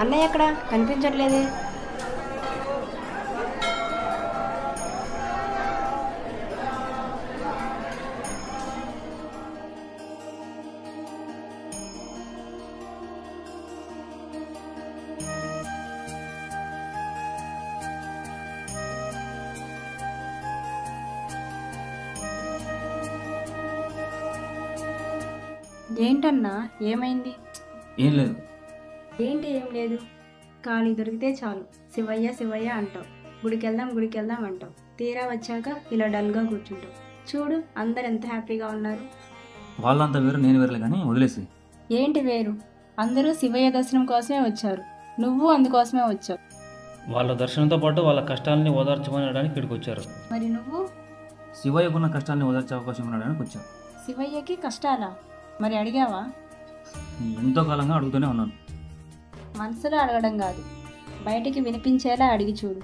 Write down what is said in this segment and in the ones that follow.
అన్నయ్య ఎక్కడ కనిపించట్లేదే? ఏంటన్నా, ఏమైంది? ఏం లేదు. ఏంటి ఏం లేదు? ఖాళీ దొరికితే చాలు శివయ్య శివయ్య అంటావు, గుడికెళ్దాం అంటావు. తీరా వచ్చాక ఇలా డల్గా కూర్చుంటావు. చూడు అందరు ఎంత హ్యాపీగా ఉన్నారు. వాళ్ళంతా వేరు, నేను వేరులే, కానీ వదిలేసి. ఏంటి వేరు? అందరూ శివయ్య దర్శనం కోసమే వచ్చారు, నువ్వు అందుకోసమే వచ్చావు. వాళ్ళ దర్శనంతో పాటు వాళ్ళ కష్టాలని ఓదార్చమనడానికి ఇక్కడికి వచ్చారు. మరి నువ్వు? శివయ్యకున్న కష్టాన్ని ఓదార్చే అవకాశం ఉండడానికి వచ్చాను. శివయ్యకి కష్టాలా? మరి అడిగావా? ఎంతో కాలంగా అడుగుతూనే ఉన్నాను. మనసులో అడగడం కాదు, బయటికి వినిపించేలా అడిగి చూడు.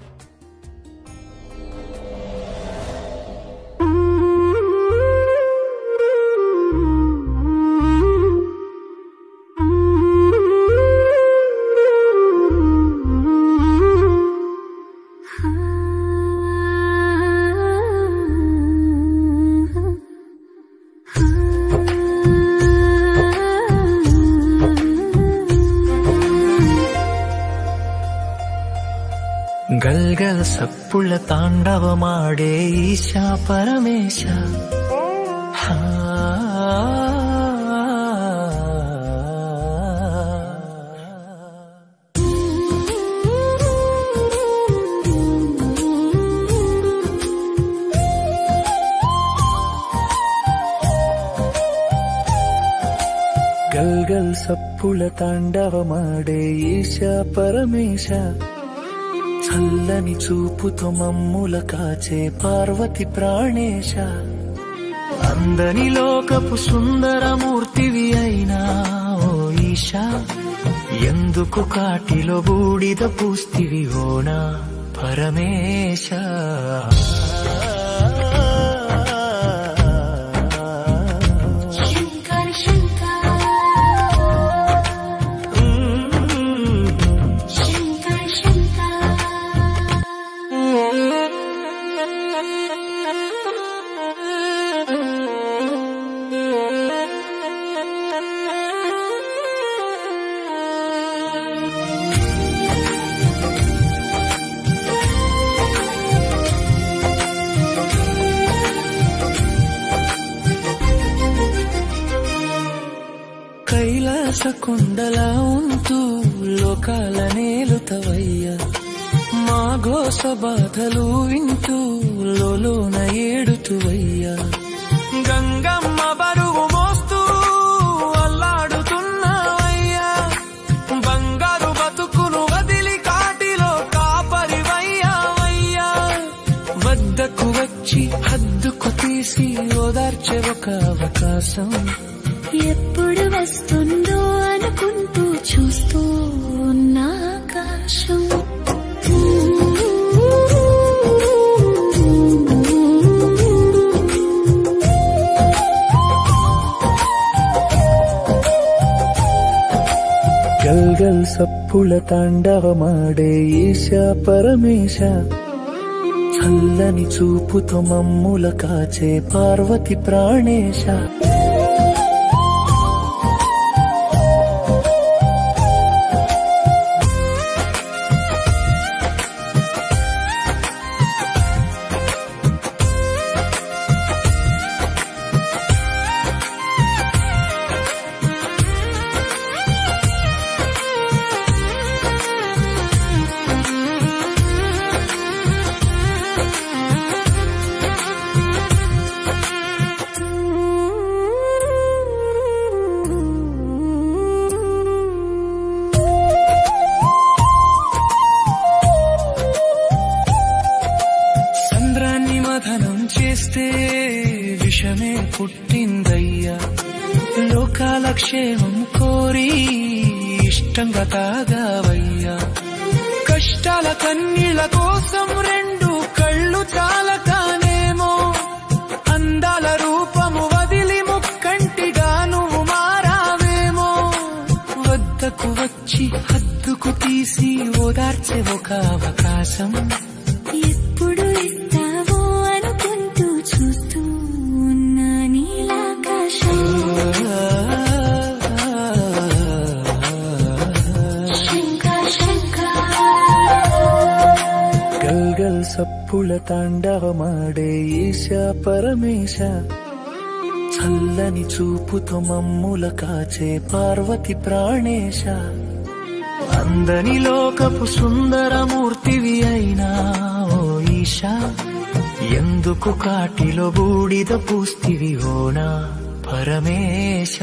గల్గల్ సప్పుల తాండవమాడే ఈశా పరమేశ. గల్గల్ సప్పుల తాండవమాడే ఈశా పరమేశ. చల్లని చూపుతో మమ్ముల కాచే పార్వతి ప్రాణేశ. అందని లోకపు సుందరమూర్తివి అయినా ఓ ఈశా, ఎందుకు కాటిలో బూడిద పూస్తివి ఓనా పరమేశ. కైలాస కొండలా ఉంటూ లోకాల నేలుతవయ్యా. మా గోస బాధలు వింటూ లోన ఏడుతువయ్యా. గంగమ్మ బరువు మోస్తూ అల్లాడుతున్నావయ్యా. బంగారు బతుకును వదిలి కాటిలో కాపరివయ్యావయ్యా. వద్దకు వచ్చి హద్దుకు తీసి ఓదార్చే ఒక అవకాశం ఎప్పుడు వస్తుందో అనుకుంటూ చూస్తూ ఉన్న ఆకాశం. గల్గల్ సప్పుల తాండవమాడే ఈశా పరమేశ. చల్లని చూపుతో మమ్ముల కాచే పార్వతి ప్రాణేశ. మథనం చేస్తే విషమే పుట్టిందయ్యా. లోకాల క్షేమం కోరి ఇష్టంగా తాగావయ్యా. కష్టాల కన్నీళ్ళ కోసం రెండు కళ్ళు చాలకానేమో. అందాల రూపము వదిలి ముక్కంటిగా నువ్వు మారావేమో. వద్దకు వచ్చి హద్దుకు చేసే ఒక అవకాశం ఎప్పుడు ఇస్తావో అనుకుంటూ చూస్తూ ఉన్నా నీలాకాశం గల్గల్ సప్పుల తాండవమాడే ఈశ పరమేశ చల్లని చూపుతో మమ్ముల కాచే పార్వతి ప్రాణేశ అందని లోకపు సుందరమూర్తివి అయినా ఓ ఈశా ఎందుకు కాటిలో బూడిద పూస్తివి ఓనా పరమేశ